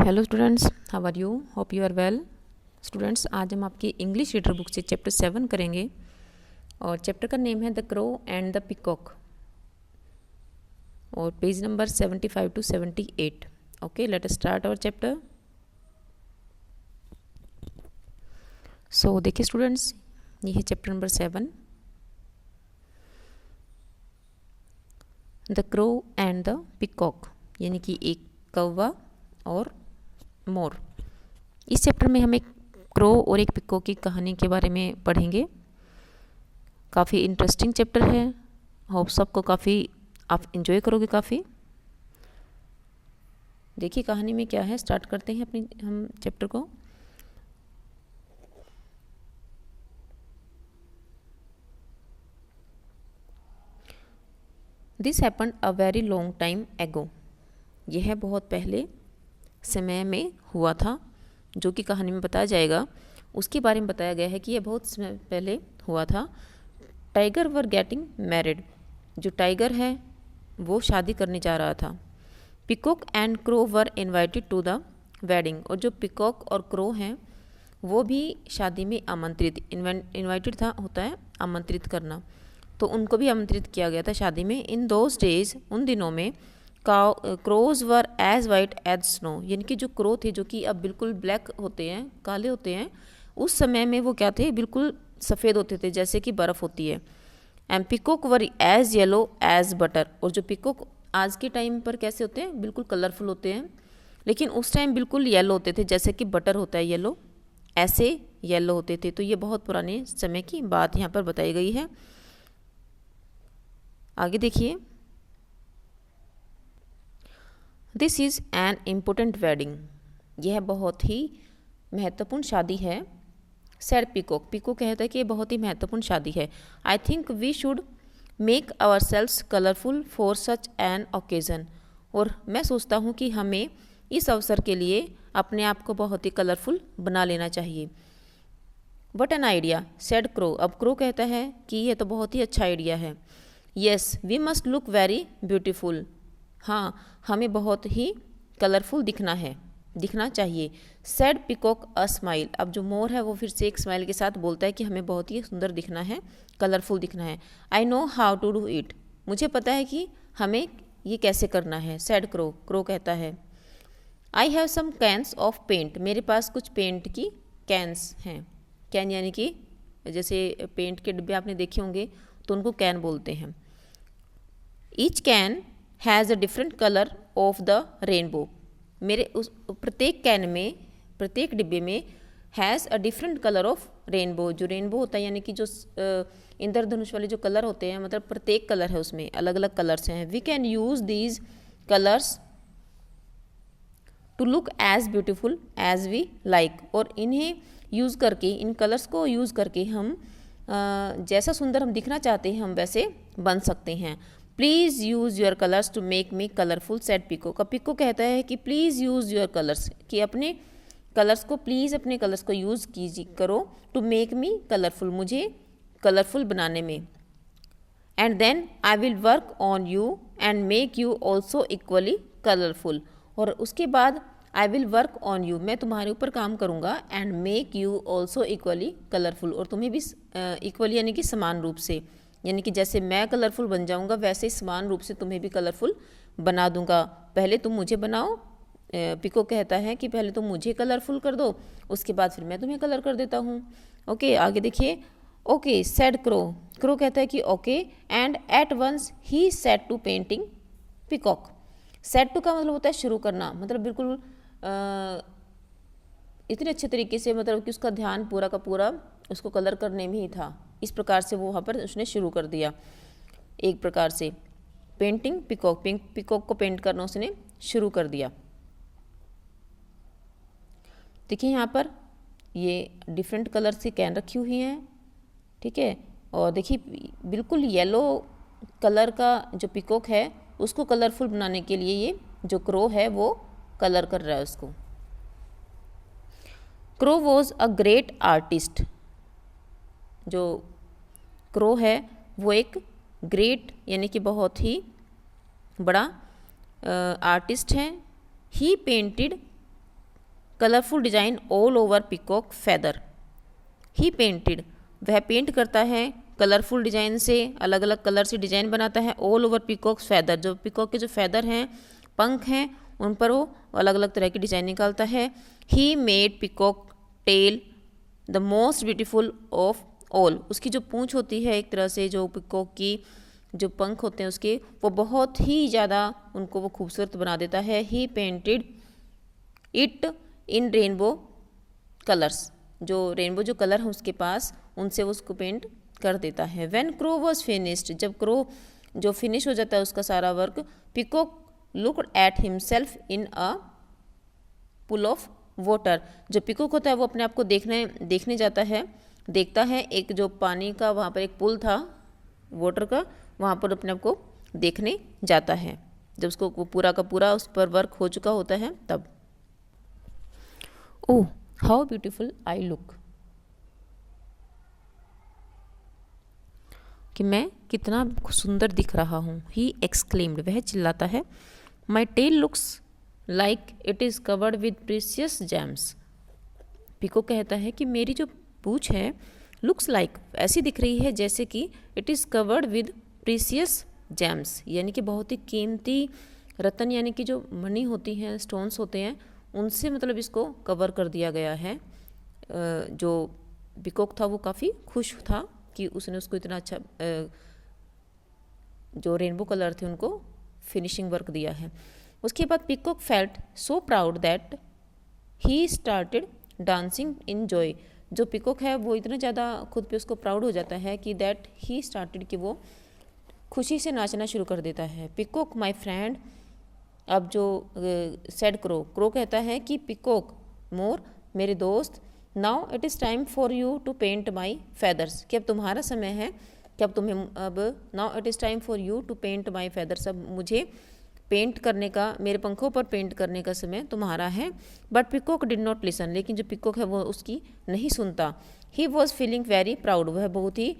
Hello students, how are you? Hope you are well. Students, आज हम आपकी English reader book से chapter 7 करेंगे और चैप्टर का नेम है the crow and the peacock और page number 75 to 78। Okay, let us start our chapter. So देखिए स्टूडेंट्स, ये है chapter number 7, the crow and the peacock, यानी कि एक कौवा और मोर। इस चैप्टर में हम एक क्रो और एक पिकॉक की कहानी के बारे में पढ़ेंगे। काफ़ी इंटरेस्टिंग चैप्टर है, होप सबको काफ़ी आप इंजॉय करोगे काफ़ी। देखिए कहानी में क्या है, स्टार्ट करते हैं अपनी हम चैप्टर को। This happened a very long time एगो। यह बहुत पहले समय में हुआ था, जो कि कहानी में बताया जाएगा। उसके बारे में बताया गया है कि यह बहुत समय पहले हुआ था। Tiger were getting married. जो टाइगर है वो शादी करने जा रहा था। Peacock and crow were invited to the wedding. और जो पिकॉक और क्रो हैं वो भी शादी में आमंत्रित, इनवाइटेड था होता है आमंत्रित करना, तो उनको भी आमंत्रित किया गया था शादी में। इन दोज डेज, उन दिनों में, crows were as white as snow. यानी कि जो क्रो थे, जो कि अब बिल्कुल ब्लैक होते हैं, काले होते हैं, उस समय में वो क्या थे, बिल्कुल सफ़ेद होते थे जैसे कि बर्फ़ होती है। And peacock were as yellow as butter. और जो पिकॉक आज के टाइम पर कैसे होते हैं, बिल्कुल कलरफुल होते हैं, लेकिन उस टाइम बिल्कुल येलो होते थे जैसे कि बटर होता है येलो, ऐसे येलो होते थे। तो ये बहुत पुराने समय की बात यहाँ पर बताई गई है। आगे देखिए, this is an important wedding. यह बहुत ही महत्वपूर्ण शादी है। Sad peacock. पिकॉक कहता है कि यह बहुत ही महत्वपूर्ण शादी है। I think we should make ourselves colourful for such an occasion. और मैं सोचता हूँ कि हमें इस अवसर के लिए अपने आप को बहुत ही कलरफुल बना लेना चाहिए। What an idea, sad crow. अब क्रो कहता है कि यह तो बहुत ही अच्छा आइडिया है। Yes we must look very beautiful. हाँ, हमें बहुत ही कलरफुल दिखना चाहिए। Said peacock a smile. अब जो मोर है वो फिर से एक स्माइल के साथ बोलता है कि हमें बहुत ही सुंदर दिखना है, कलरफुल दिखना है। I know how to do it. मुझे पता है कि हमें ये कैसे करना है। Sad crow. क्रो कहता है I have some cans of paint. मेरे पास कुछ पेंट की कैन्स हैं। कैन यानी कि जैसे पेंट के डिब्बे आपने देखे होंगे तो उनको कैन बोलते हैं। Each can has a different colour of the rainbow. मेरे उस प्रत्येक कैन में, प्रत्येक डिब्बे में has a different colour of rainbow. जो रेनबो होता है यानी कि जो इंद्रधनुष वाले जो कलर होते हैं, मतलब प्रत्येक कलर है उसमें अलग अलग कलर्स हैं। We can use these colours to look as beautiful as we like. और इन्हें यूज़ करके, इन कलर्स को यूज़ करके हम जैसा सुंदर हम दिखना चाहते हैं हम वैसे बन सकते हैं। Please use your colours to make me colourful, said peacock. का पिको कहता है कि प्लीज़ यूज़ योर कलर्स, कि अपने कलर्स को, प्लीज़ अपने कलर्स को यूज़ कीजिए करो, टू मेक मी कलरफुल, मुझे कलरफुल बनाने में। And then I will work on you and make you also equally colourful. और उसके बाद I will work on you, मैं तुम्हारे ऊपर काम करूँगा, and make you also equally colourful, और तुम्हें भी इक्वली यानी कि समान रूप से, यानी कि जैसे मैं कलरफुल बन जाऊँगा वैसे ही समान रूप से तुम्हें भी कलरफुल बना दूँगा। पहले तुम मुझे बनाओ। पिको कहता है कि पहले तुम मुझे कलरफुल कर दो, उसके बाद फिर मैं तुम्हें कलर कर देता हूँ। ओके, आगे देखिए। Okay sad crow. क्रो कहता है कि okay, and at once he set to painting peacock. Set to का मतलब होता है शुरू करना, मतलब बिल्कुल इतने अच्छे तरीके से, मतलब कि उसका ध्यान पूरा का पूरा उसको कलर करने में ही था। इस प्रकार से वो वहाँ पर उसने शुरू कर दिया, एक प्रकार से पेंटिंग पिकॉक, पिकॉक को पेंट करना उसने शुरू कर दिया। देखिए यहाँ पर ये डिफरेंट कलर से कैन रखी हुई हैं, ठीक है। और देखिए बिल्कुल येलो कलर का जो पिकॉक है उसको कलरफुल बनाने के लिए ये जो क्रो है वो कलर कर रहा है उसको। Crow was a great artist. जो क्रो है वो एक ग्रेट यानी कि बहुत ही बड़ा आर्टिस्ट है। He painted colourful design all over peacock feather. He painted, वह पेंट करता है कलरफुल डिजाइन से, अलग अलग कलर से डिजाइन बनाता है। ऑल ओवर पीकॉक फेदर, जो पीकॉक के जो फेदर हैं, पंख हैं, उन पर वो अलग अलग तरह की डिजाइन निकालता है। He made peacock tail the most beautiful of all, उसकी जो पूंछ होती है एक तरह से, जो पीकॉक की जो पंख होते हैं उसके, वो बहुत ही ज़्यादा उनको वो खूबसूरत बना देता है। He painted it in rainbow colours, जो रेनबो जो कलर है उसके पास, उनसे वो उसको पेंट कर देता है। व्हेन क्रो वॉज फिनिश्ड, जब क्रो जो फिनिश हो जाता है उसका सारा work, peacock looked at himself in a pool of water, जो पीकॉक होता है वो अपने आप को देखने जाता है, देखता है एक जो पानी का वहाँ पर एक पुल था वाटर का, वहाँ पर अपने आप को देखने जाता है जब उसको वो पूरा का पूरा उस पर वर्क हो चुका होता है तब। Oh how beautiful I look, कि मैं कितना सुंदर दिख रहा हूँ। ही एक्सक्लेम्ड, वह चिल्लाता है। My tail looks like it is covered with precious gems, peacock कहता है कि मेरी जो पूंछ है लुक्स लाइक, ऐसी दिख रही है जैसे कि it is covered with precious James, यानी कि बहुत ही कीमती रत्न, यानी कि जो मनी होती हैं, स्टोन्स होते हैं, उनसे मतलब इसको कवर कर दिया गया है। जो पीकॉक था वो काफ़ी खुश था कि उसने उसको इतना अच्छा जो रेनबो कलर थे उनको फिनिशिंग वर्क दिया है। उसके बाद peacock felt so proud that he started dancing in joy, जो पीकॉक है वो इतना ज़्यादा खुद पे उसको प्राउड हो जाता है कि दैट ही स्टार्टेड, कि वो खुशी से नाचना शुरू कर देता है। पीकॉक माई फ्रेंड, अब जो सेड क्रो, क्रो कहता है कि पीकॉक मोर, मेरे दोस्त, now it is time for you to paint my feathers, कि अब तुम्हारा समय है कि अब तुम्हें अब now it is time for you to paint my feathers, अब मुझे पेंट करने का, मेरे पंखों पर पेंट करने का समय तुम्हारा है। But peacock did not listen, लेकिन जो पीकॉक है वो उसकी नहीं सुनता। He was feeling very proud, वह बहुत ही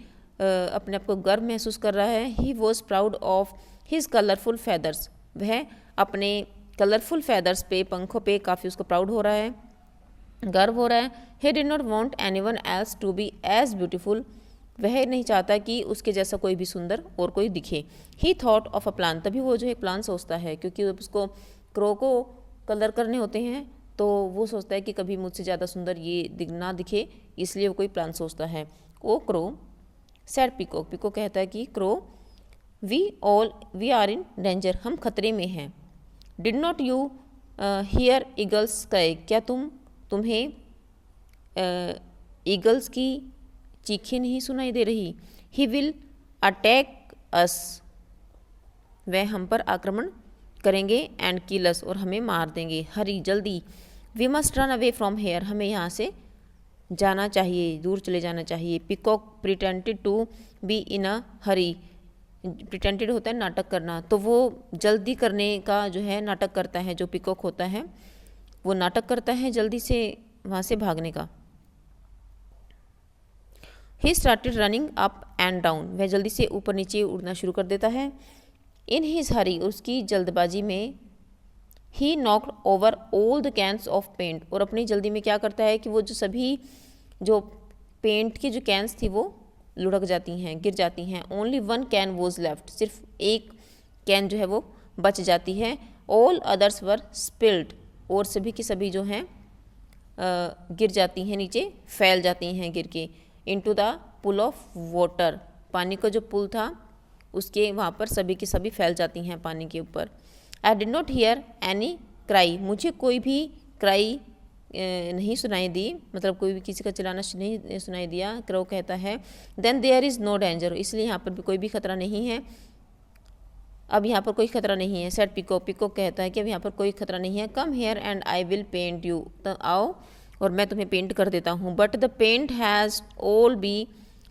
अपने आप को गर्व महसूस कर रहा है। He was proud of his colourful feathers, वह अपने कलरफुल फेदर्स पे, पंखों पे काफ़ी उसको प्राउड हो रहा है, गर्व हो रहा है। He did not want anyone else to be as beautiful, वह नहीं चाहता कि उसके जैसा कोई भी सुंदर और कोई दिखे। ही थॉट ऑफ अ प्लान, तभी वो जो एक प्लान सोचता है, क्योंकि उसको क्रो को कलर करने होते हैं तो वो सोचता है कि कभी मुझसे ज़्यादा सुंदर ये ना दिखे, इसलिए वो कोई प्लान सोचता है। Oh crow said peacock, peacock कहता है कि crow we are in danger, हम खतरे में हैं। Did not you hear eagles कहे, क्या तुम्हें ईगल्स की चीखें नहीं सुनाई दे रही। ही विल अटैक अस, वह हम पर आक्रमण करेंगे, एंड किल अस, और हमें मार देंगे। हरी जल्दी, we must run away from here, हमें यहाँ से जाना चाहिए, दूर चले जाना चाहिए। Peacock pretended to be in a hurry, pretended होता है नाटक करना, तो वो जल्दी करने का जो है नाटक करता है, जो पीकॉक होता है वो नाटक करता है जल्दी से वहाँ से भागने का। He started running up and down, वह जल्दी से ऊपर नीचे उड़ना शुरू कर देता है। इन हिज हरी, उसकी जल्दबाजी में, he knocked over all the cans of paint, और अपनी जल्दी में क्या करता है कि वो जो सभी जो पेंट की जो कैंस थी वो लुढ़क जाती हैं, गिर जाती हैं। Only one can was left, सिर्फ एक कैन जो है वो बच जाती है। ऑल अदर्स वर स्पिल्ड, और सभी की सभी जो हैं गिर जाती हैं, नीचे फैल जाती हैं गिर के। Into the pool of water, पानी का जो पुल था उसके वहाँ पर सभी की सभी फैल जाती हैं पानी के ऊपर। I did not here any cry, मुझे कोई भी क्राई नहीं सुनाई दी, मतलब कोई भी किसी का चिल्लाना नहीं सुनाई दिया। क्रो कहता है then there is no danger, इसलिए यहाँ पर भी कोई भी खतरा नहीं है, अब यहाँ पर कोई खतरा नहीं है। सेड पीकॉक, पीकॉक कहता है कि अब यहाँ पर कोई खतरा नहीं है। Come here and I will paint you, तो आओ और मैं तुम्हें पेंट कर देता हूँ। But the paint has all be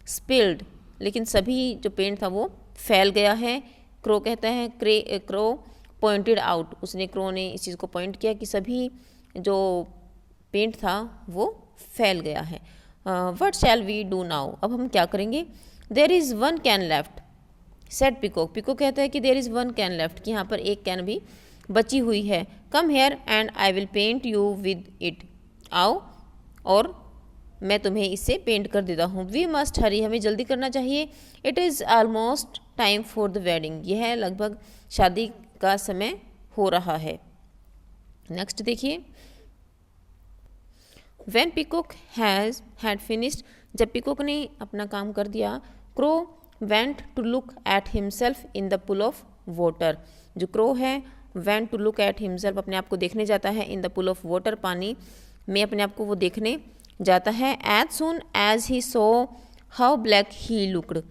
spilled, लेकिन सभी जो पेंट था वो फैल गया है। क्रो कहता है, क्रो पॉइंटेड आउट, उसने क्रो ने इस चीज़ को पॉइंट किया कि सभी जो पेंट था वो फैल गया है। What shall we do now, अब हम क्या करेंगे। There is one can left, said peacock, peacock कहता है कि there is one can left, कि यहाँ पर एक कैन भी बची हुई है। Come here and I will paint you with it, आओ और मैं तुम्हें इसे पेंट कर देता हूँ। वी मस्ट हरी, हमें जल्दी करना चाहिए। It is almost time for the wedding, यह लगभग शादी का समय हो रहा है। नेक्स्ट देखिए, When Peacock had finished, जब पिकॉक ने अपना काम कर दिया, crow went to look at himself in the pool of water। जो क्रो है went to look at himself, अपने आप को देखने जाता है, in the pool of water, पानी में अपने आप को वो देखने जाता है। As soon as he saw how black he looked,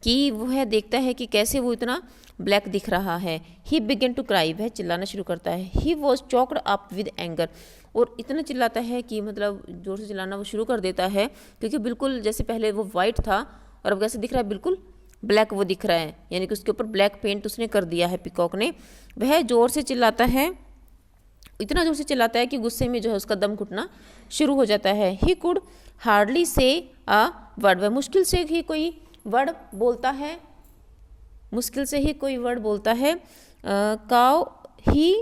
कि वह देखता है कि कैसे वो इतना ब्लैक दिख रहा है। ही बिगन टू क्राई, वह चिल्लाना शुरू करता है। He was choked up with anger, और इतना चिल्लाता है कि मतलब जोर से चिल्लाना वो शुरू कर देता है, क्योंकि बिल्कुल जैसे पहले वो वाइट था और अब कैसे दिख रहा है, बिल्कुल ब्लैक वो दिख रहा है, यानी कि उसके ऊपर ब्लैक पेंट उसने कर दिया है पिकॉक ने। वह जोर से चिल्लाता है, इतना जोर से चिल्लाता है कि गुस्से में जो है उसका दम घुटना शुरू हो जाता है। ही कुड हार्डली से अ वर्ड, वह मुश्किल से ही कोई वर्ड बोलता है, मुश्किल से ही कोई वर्ड बोलता है। Cow he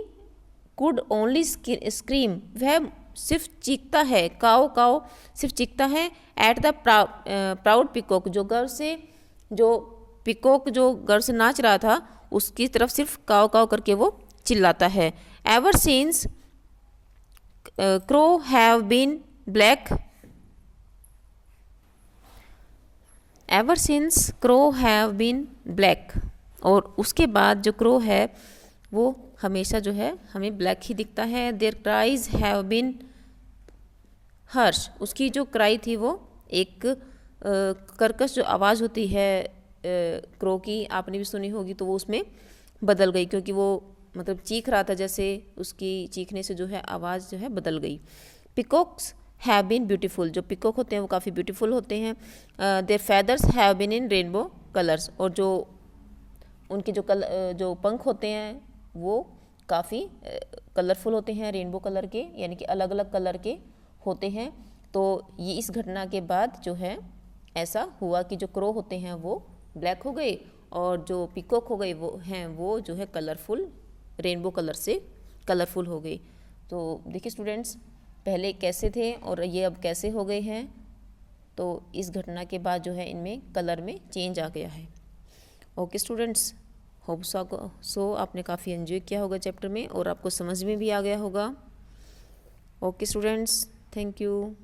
could only scream, वह सिर्फ चीखता है। काउ काउ सिर्फ चीखता है। एट द प्राउड पिकॉक, जो गर्व से, जो पिकॉक जो गर्व से नाच रहा था उसकी तरफ सिर्फ काउ काउ करके वो चिल्लाता है। Ever since crow have been black, ever since crow have been black, और उसके बाद जो क्रो है वो हमेशा जो है हमें ब्लैक ही दिखता है। देयर क्राइज हैव बीन हर्ष, उसकी जो क्राई थी वो एक कर्कश जो आवाज़ होती है क्रो की, आपने भी सुनी होगी, तो वो उसमें बदल गई, क्योंकि वो मतलब चीख रहा था, जैसे उसकी चीखने से जो है आवाज़ जो है बदल गई। पिकॉक्स हैव बीन ब्यूटीफुल, जो पिकॉक होते हैं वो काफ़ी ब्यूटीफुल होते हैं। Their feathers have been in rainbow colours, और जो उनके जो पंख होते हैं वो काफ़ी कलरफुल होते हैं, रेनबो कलर के, यानी कि अलग अलग कलर के होते हैं। तो ये इस घटना के बाद जो है ऐसा हुआ कि जो क्रो होते हैं वो ब्लैक हो गए, और जो पिकॉक हो गए वो हैं वो जो है कलरफुल, रेनबो कलर से कलरफुल हो गई। तो देखिए स्टूडेंट्स, पहले कैसे थे और ये अब कैसे हो गए हैं, तो इस घटना के बाद जो है इनमें कलर में चेंज आ गया है। ओके स्टूडेंट्स, होप सो आपने काफ़ी एंजॉय किया होगा चैप्टर में और आपको समझ में भी आ गया होगा। Okay students, thank you.